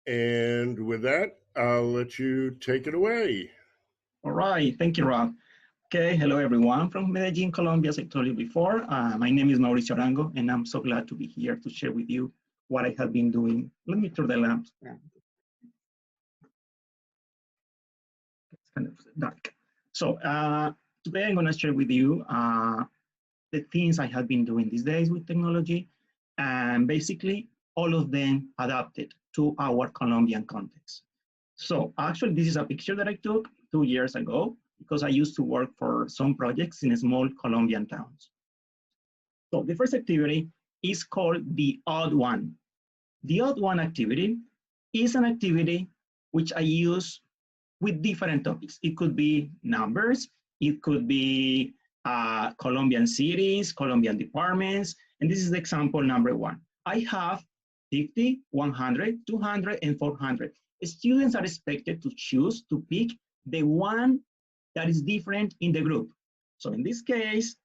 And with that, I'll let you take it away. All right, thank you, Rob. Okay, hello everyone from Medellin, Colombia, as I told you before. My name is Mauricio Arango, and I'm so glad to be here to share with you what I have been doing. Let me turn the lamps. It's kind of dark. So today I'm gonna share with you the things I have been doing these days with technology, and basically all of them adapted to our Colombian context. So actually, this is a picture that I took 2 years ago because I used to work for some projects in small Colombian towns. So the first activity is called the odd one. The odd one activity is an activity which I use with different topics. It could be numbers, it could be Colombian cities, Colombian departments, and this is example number one. I have 50, 100, 200, and 400. Students are expected to choose to pick the one that is different in the group. So in this case,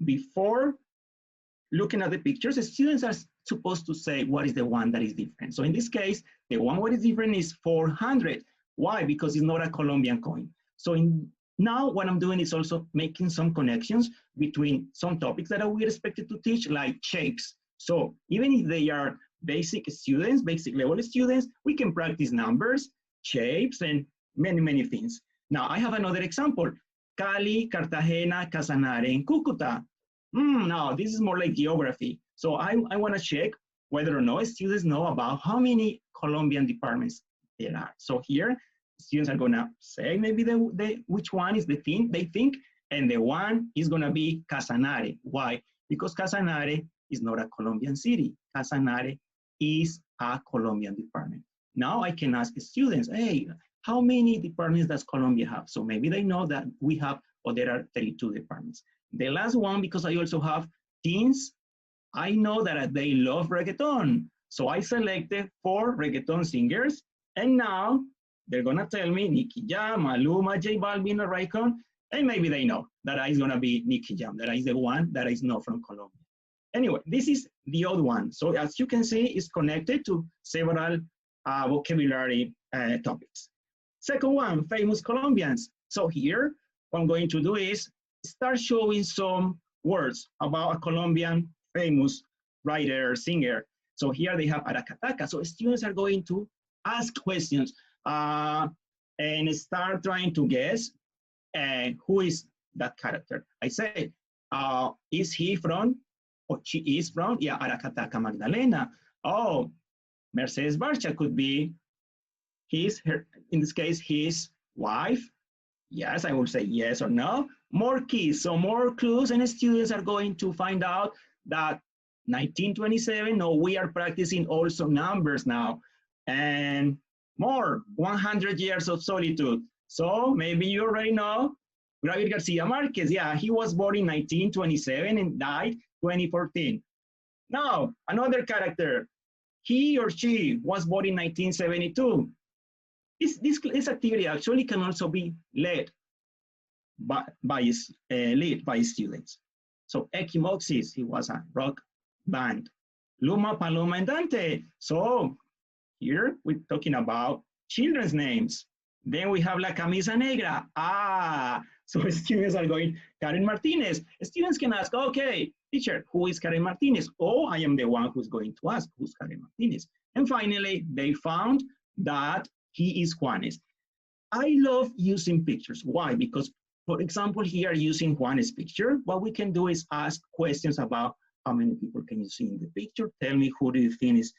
before looking at the pictures, the students are supposed to say what is the one that is different. So in this case, the one what is different is 400. Why? Because it's not a Colombian coin. So now what I'm doing is also making some connections between some topics that we are expected to teach, like shapes. So even if they are basic students, basic level students, we can practice numbers, shapes, and many, many things. Now I have another example. Cali, Cartagena, Casanare, and Cucuta. Now this is more like geography. So I want to check whether or not students know about how many Colombian departments there are. So here, students are gonna say maybe which one is the thing they think, and the one is gonna be Casanare. Why? Because Casanare is not a Colombian city. Casanare is a Colombian department. Now I can ask students, hey, how many departments does Colombia have? So maybe they know that we have, or there are 32 departments. The last one, because I also have teens, I know that they love reggaeton. So I selected 4 reggaeton singers, and now they're gonna tell me Nicky Jam, Maluma, J Balvin, or Raycon, and maybe they know that is gonna be Nicky Jam, that is the one that is not from Colombia. Anyway, this is the odd one. So as you can see, it's connected to several vocabulary topics. Second one, famous Colombians. So here, what I'm going to do is start showing some words about a Colombian famous writer, singer. So here they have Aracataca. So students are going to ask questions and start trying to guess who is that character. I say, is he from, or she is from, yeah, Aracataca Magdalena. Oh, Mercedes Barcha could be her, in this case, his wife. Yes, I will say yes or no. More keys, so more clues, and students are going to find out that 1927, no, we are practicing also numbers now. And more, 100 years of solitude. So maybe you already know Gabriel Garcia Marquez. Yeah, he was born in 1927 and died 2014. Now, another character, he or she was born in 1972. This activity actually can also be led by students. So Equimoxis, he was a rock band. Luma, Paloma, and Dante. So here we're talking about children's names. Then we have La Camisa Negra. So students are going, Karen Martinez. Students can ask, okay, teacher, who is Karen Martinez? Oh, I am the one who's going to ask, who's Karen Martinez? And finally, they found that he is Juanes. I love using pictures. Why? Because, for example, here using Juanes' picture, what we can do is ask questions about how many people can you see in the picture? Tell me who do you think is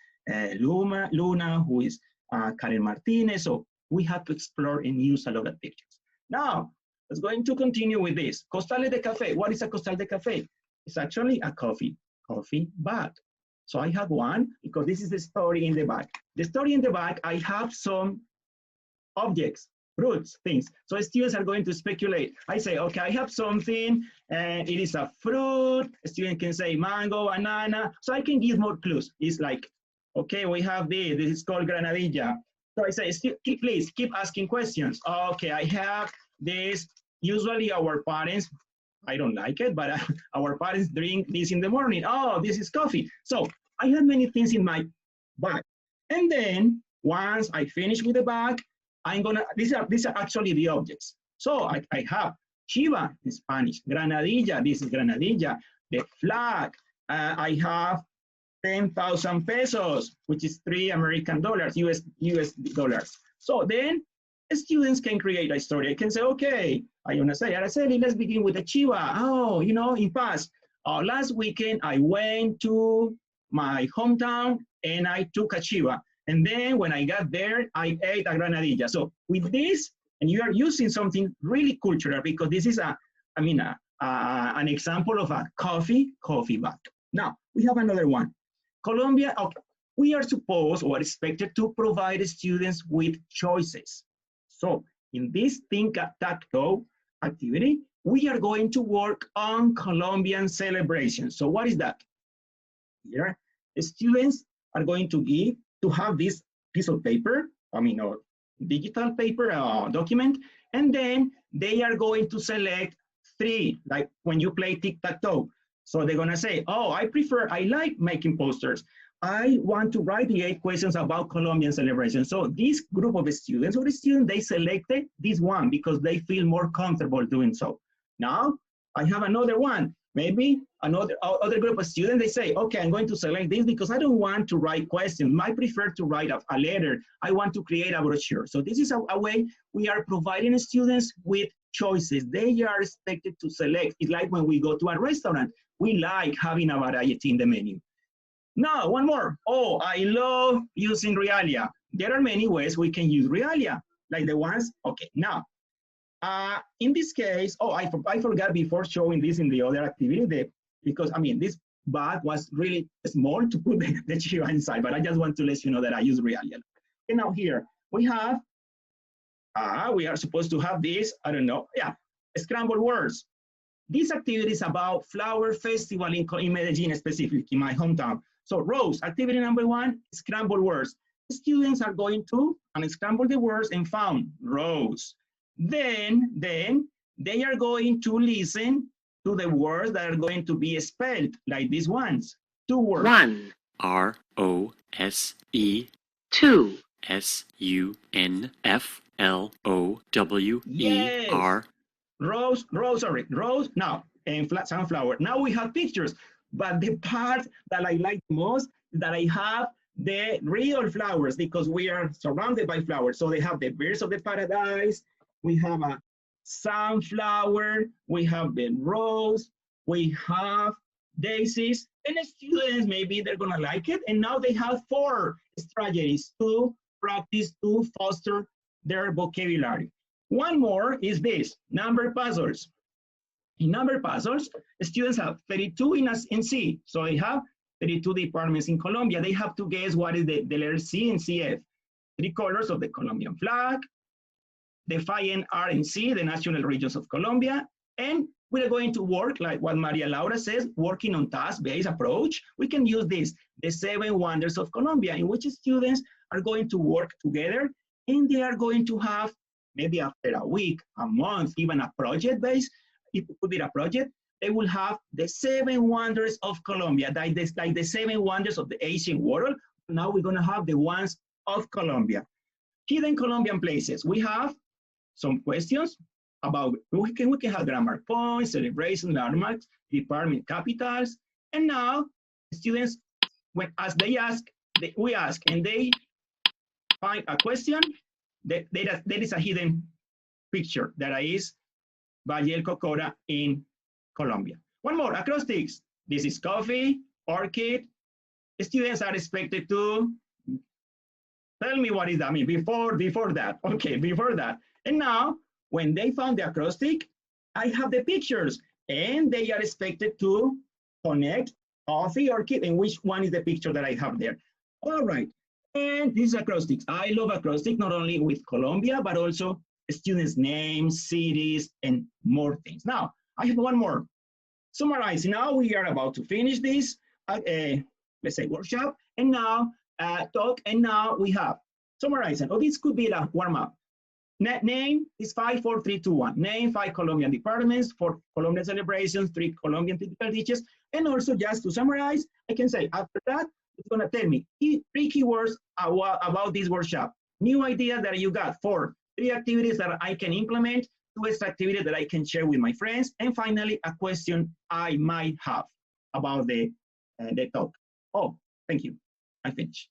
Luna, who is Karen Martinez. So we have to explore and use a lot of pictures. Now, let's going to continue with this. Costales de café. What is a costal de café? It's actually a coffee bag. So I have one because this is the story in the back. The story in the back, I have some objects, fruits, things. So students are going to speculate. I say, okay, I have something and it is a fruit. A student can say mango, banana. So I can give more clues. It's like, okay, we have this. This is called granadilla. So I say, please keep asking questions. Okay, I have this. Usually our parents, I don't like it, but our parents drink this in the morning. Oh, this is coffee. So I have many things in my bag. And then once I finish with the bag, I'm gonna, these are actually the objects. So I have Chiva in Spanish, Granadilla, this is Granadilla, the flag, I have 10,000 pesos, which is $3 US dollars. So then students can create a story. I can say, okay, I want to say, Araceli, let's begin with the Chiva. Oh, you know, in past, last weekend I went to my hometown and I took a Chiva. And then when I got there, I ate a granadilla. So with this, and you are using something really cultural because this is an example of a coffee bag. Now, we have another one. Colombia, okay, we are supposed or expected to provide students with choices. So in this Think Tap Go activity, we are going to work on Colombian celebrations. So what is that? Here, the students are going to have this piece of paper, or digital paper document, and then they are going to select 3, like when you play tic-tac-toe. So they're gonna say, oh, I like making posters. I want to write the 8 questions about Colombian celebration. So this group of students, they selected this one because they feel more comfortable doing so. Now, I have another one. Maybe other group of students, they say, okay, I'm going to select this because I don't want to write questions. I prefer to write a letter. I want to create a brochure. So this is a way we are providing students with choices. They are expected to select. It's like when we go to a restaurant. We like having a variety in the menu. Now, one more. Oh, I love using realia. There are many ways we can use realia, like the ones, okay, now, in this case, I forgot before showing this in the other activity, because this bag was really small to put the Chiva inside, but I just want to let you know that I use realia. And now here, we have, we are supposed to have this, I don't know, scrambled words. This activity is about flower festival in Medellin, specifically in my hometown. So Rose, activity number 1, scramble words. The students are going to unscramble the words and found Rose. Then they are going to listen to the words that are going to be spelled, like these ones. 2 words. 1. R-O-S-E. 2. S-U-N-F-L-O-W-E-R. Yes. Rose, now, and sunflower. Now we have pictures, but the part that I like most is that I have the real flowers because we are surrounded by flowers. So they have the birds of the paradise, we have a sunflower, we have the rose, we have daisies, and the students, maybe they're gonna like it. And now they have 4 strategies to practice, to foster their vocabulary. One more is this, number puzzles. In number puzzles, students have 32 in C. So they have 32 departments in Colombia. They have to guess what is the letter C in CF. 3 colors of the Colombian flag, the 5 NR and C, the national regions of Colombia. And we're going to work, like what Maria Laura says, working on task-based approach. We can use this, the 7 wonders of Colombia, in which students are going to work together and they are going to have maybe after a week, a month, even a project base, it could be a project, they will have the 7 wonders of Colombia, like the 7 wonders of the Asian world. Now we're gonna have the ones of Colombia. Hidden Colombian places. We have some questions about, we can have grammar points, celebration, landmarks, department capitals, and now students, as they ask, we ask, and they find a question, there is a hidden picture that is Valle del Cocora in Colombia. One more, acrostics. This is coffee, orchid. Students are expected to tell me what is that mean before that. Okay, before that. And now, when they found the acrostic, I have the pictures, and they are expected to connect coffee, orchid, and which one is the picture that I have there. All right. And this is acrostics. I love acrostics, not only with Colombia, but also students' names, cities, and more things. Now, I have one more. Summarizing, now we are about to finish this, let's say, workshop, and now talk, and now we have summarizing. Oh, this could be a warm-up. Name is 5, 4, 3, 2, 1. Name 5 Colombian departments, 4 Colombian celebrations, 3 Colombian typical dishes, and also just to summarize, I can say after that, It's going to tell me 3 keywords about this workshop, new ideas that you got, 4, 3 activities that I can implement, 2 extra activities that I can share with my friends, and finally, a question I might have about the talk. Oh, thank you. I finished.